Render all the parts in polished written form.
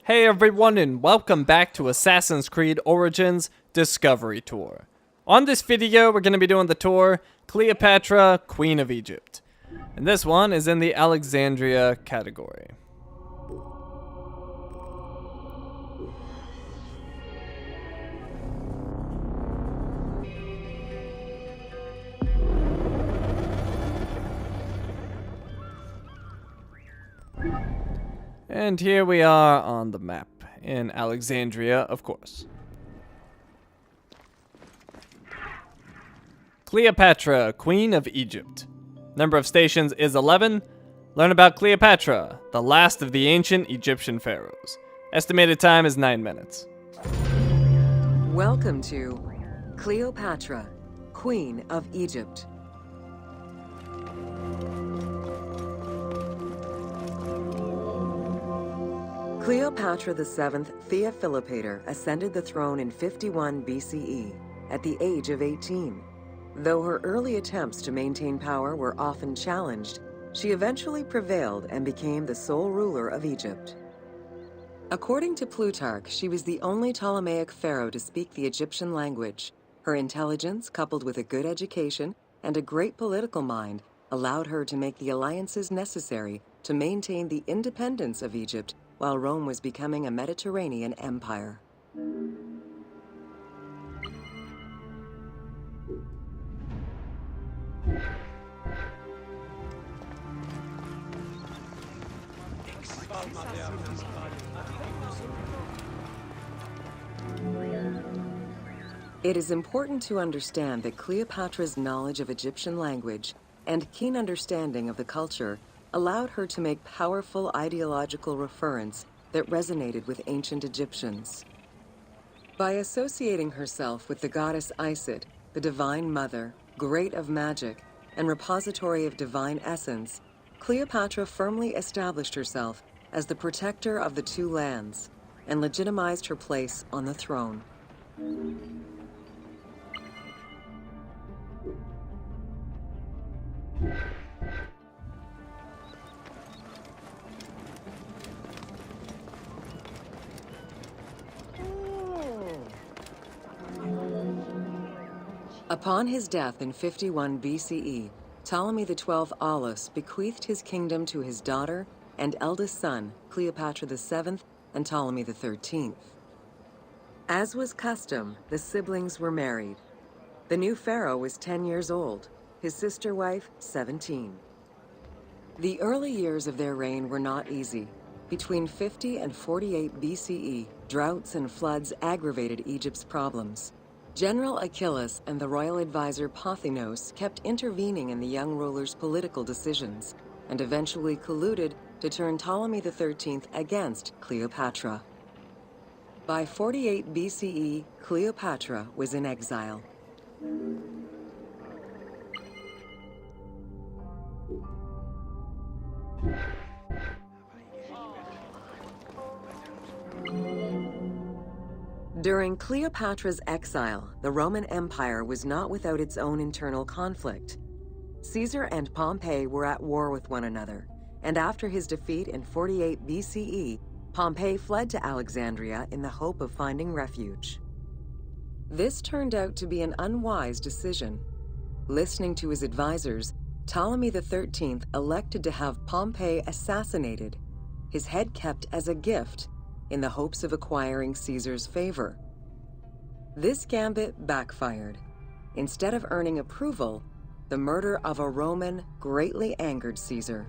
Hey everyone, and welcome back to Assassin's Creed Origins Discovery Tour. On this video, we're going to be doing the tour Cleopatra, Queen of Egypt. And this one is in the Alexandria category. And here we are on the map, in Alexandria, of course. Cleopatra, Queen of Egypt. Number of stations is 11. Learn about Cleopatra, the last of the ancient Egyptian pharaohs. Estimated time is 9 minutes. Welcome to Cleopatra, Queen of Egypt. Cleopatra VII Theophilopator ascended the throne in 51 BCE at the age of 18. Though her early attempts to maintain power were often challenged, she eventually prevailed and became the sole ruler of Egypt. According to Plutarch, she was the only Ptolemaic pharaoh to speak the Egyptian language. Her intelligence, coupled with a good education and a great political mind, allowed her to make the alliances necessary to maintain the independence of Egypt while Rome was becoming a Mediterranean empire. It is important to understand that Cleopatra's knowledge of Egyptian language and keen understanding of the culture allowed her to make powerful ideological reference that resonated with ancient Egyptians. By associating herself with the goddess Isis, the divine mother, great of magic, and repository of divine essence, Cleopatra firmly established herself as the protector of the two lands and legitimized her place on the throne. Upon his death in 51 BCE, Ptolemy XII Aulus bequeathed his kingdom to his daughter and eldest son, Cleopatra VII and Ptolemy XIII. As was custom, the siblings were married. The new pharaoh was 10 years old, his sister wife 17. The early years of their reign were not easy. Between 50 and 48 BCE, droughts and floods aggravated Egypt's problems. General Achillas and the royal advisor Pothinos kept intervening in the young ruler's political decisions, and eventually colluded to turn Ptolemy XIII against Cleopatra. By 48 BCE, Cleopatra was in exile. During Cleopatra's exile, the Roman Empire was not without its own internal conflict. Caesar and Pompey were at war with one another, and after his defeat in 48 BCE, Pompey fled to Alexandria in the hope of finding refuge. This turned out to be an unwise decision. Listening to his advisors, Ptolemy XIII elected to have Pompey assassinated, his head kept as a gift, in the hopes of acquiring Caesar's favor. This gambit backfired. Instead of earning approval, the murder of a Roman greatly angered Caesar.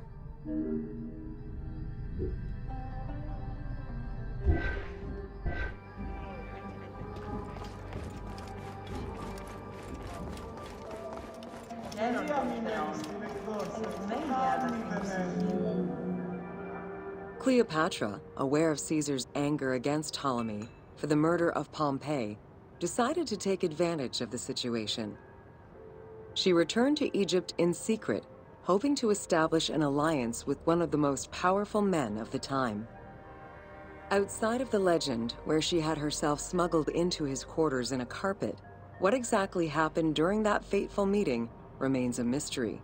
Cleopatra, aware of Caesar's anger against Ptolemy for the murder of Pompey, decided to take advantage of the situation. She returned to Egypt in secret, hoping to establish an alliance with one of the most powerful men of the time. Outside of the legend, where she had herself smuggled into his quarters in a carpet, what exactly happened during that fateful meeting remains a mystery.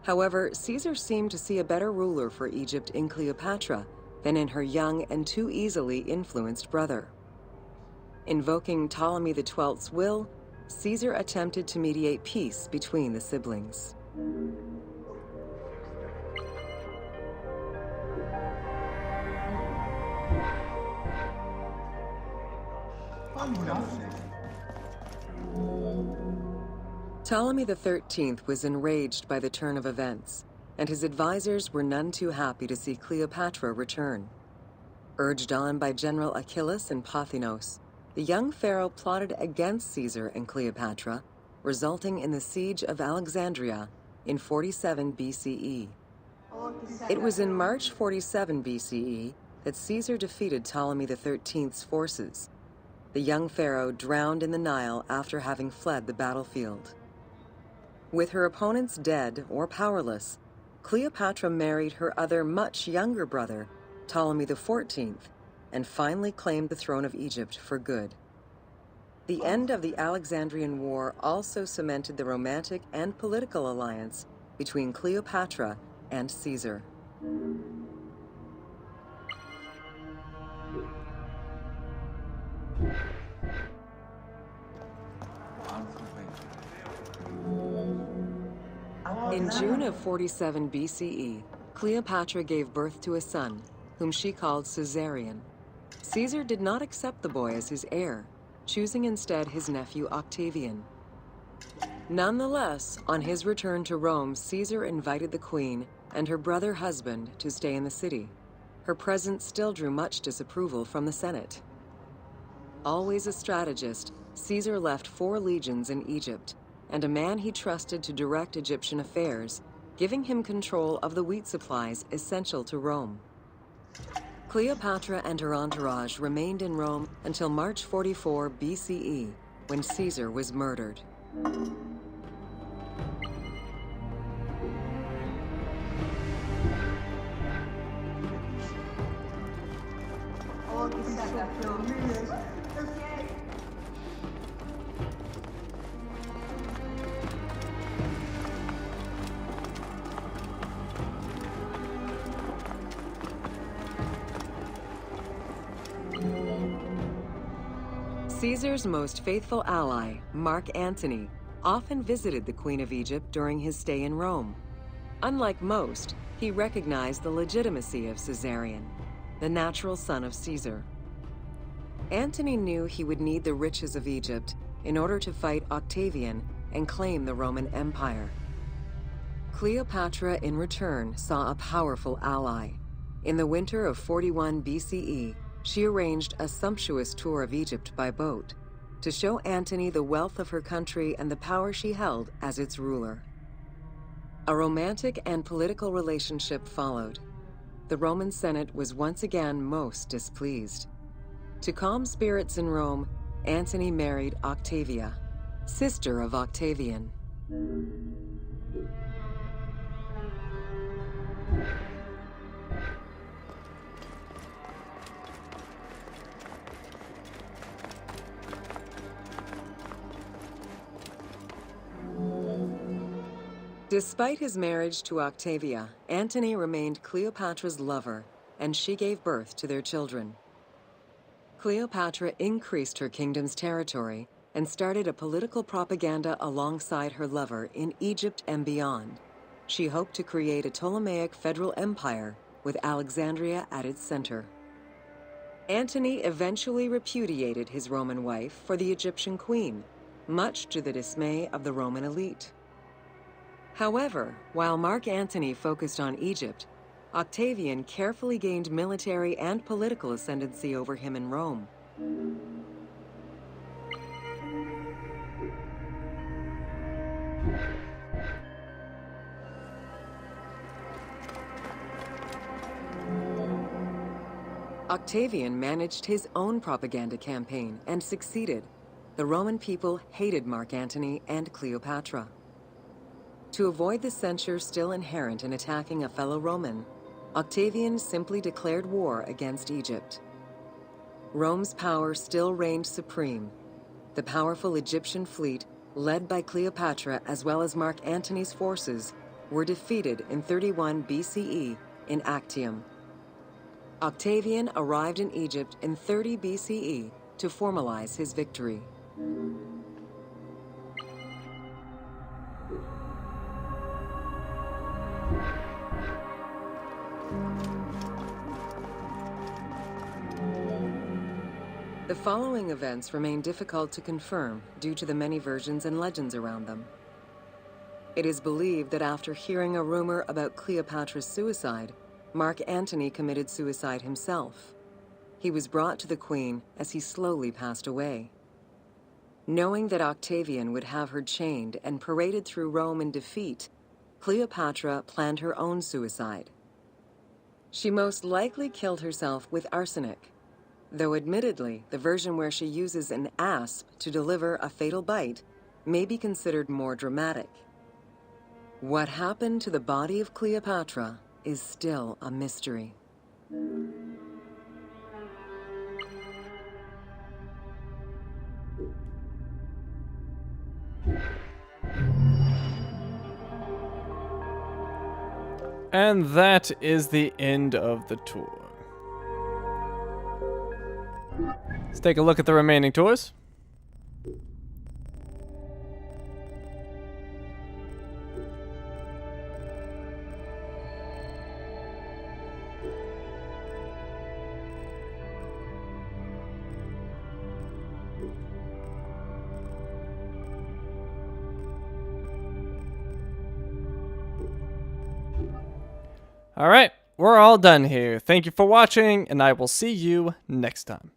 However, Caesar seemed to see a better ruler for Egypt in Cleopatra, than in her young and too easily influenced brother. Invoking Ptolemy XII's will, Caesar attempted to mediate peace between the siblings. Ptolemy XIII was enraged by the turn of events, and his advisors were none too happy to see Cleopatra return. Urged on by General Achillas and Pothinos, the young pharaoh plotted against Caesar and Cleopatra, resulting in the Siege of Alexandria in 47 BCE. It was in March 47 BCE that Caesar defeated Ptolemy XIII's forces. The young pharaoh drowned in the Nile after having fled the battlefield. With her opponents dead or powerless, Cleopatra married her other much younger brother, Ptolemy XIV, and finally claimed the throne of Egypt for good. The end of the Alexandrian War also cemented the romantic and political alliance between Cleopatra and Caesar. In June of 47 BCE, Cleopatra gave birth to a son, whom she called Caesarion. Caesar did not accept the boy as his heir, choosing instead his nephew Octavian. Nonetheless, on his return to Rome, Caesar invited the queen and her brother husband to stay in the city. Her presence still drew much disapproval from the Senate. Always a strategist, Caesar left 4 legions in Egypt, and a man he trusted to direct Egyptian affairs, giving him control of the wheat supplies essential to Rome. Cleopatra and her entourage remained in Rome until March 44 BCE, when Caesar was murdered. Caesar's most faithful ally, Mark Antony, often visited the Queen of Egypt during his stay in Rome. Unlike most, he recognized the legitimacy of Caesarion, the natural son of Caesar. Antony knew he would need the riches of Egypt in order to fight Octavian and claim the Roman Empire. Cleopatra, in return, saw a powerful ally. In the winter of 41 BCE, she arranged a sumptuous tour of Egypt by boat to show Antony the wealth of her country and the power she held as its ruler. A romantic and political relationship followed. The Roman Senate was once again most displeased. To calm spirits in Rome, Antony married Octavia, sister of Octavian. Despite his marriage to Octavia, Antony remained Cleopatra's lover, and she gave birth to their children. Cleopatra increased her kingdom's territory and started a political propaganda alongside her lover in Egypt and beyond. She hoped to create a Ptolemaic federal empire with Alexandria at its center. Antony eventually repudiated his Roman wife for the Egyptian queen, much to the dismay of the Roman elite. However, while Mark Antony focused on Egypt, Octavian carefully gained military and political ascendancy over him in Rome. Octavian managed his own propaganda campaign and succeeded. The Roman people hated Mark Antony and Cleopatra. To avoid the censure still inherent in attacking a fellow Roman, Octavian simply declared war against Egypt. Rome's power still reigned supreme. The powerful Egyptian fleet, led by Cleopatra as well as Mark Antony's forces, were defeated in 31 BCE in Actium. Octavian arrived in Egypt in 30 BCE to formalize his victory. The following events remain difficult to confirm due to the many versions and legends around them. It is believed that after hearing a rumor about Cleopatra's suicide, Mark Antony committed suicide himself. He was brought to the queen as he slowly passed away. Knowing that Octavian would have her chained and paraded through Rome in defeat, Cleopatra planned her own suicide. She most likely killed herself with arsenic, though admittedly, the version where she uses an asp to deliver a fatal bite may be considered more dramatic. What happened to the body of Cleopatra is still a mystery. And that is the end of the tour. Let's take a look at the remaining tours. Alright, we're all done here. Thank you for watching, and I will see you next time.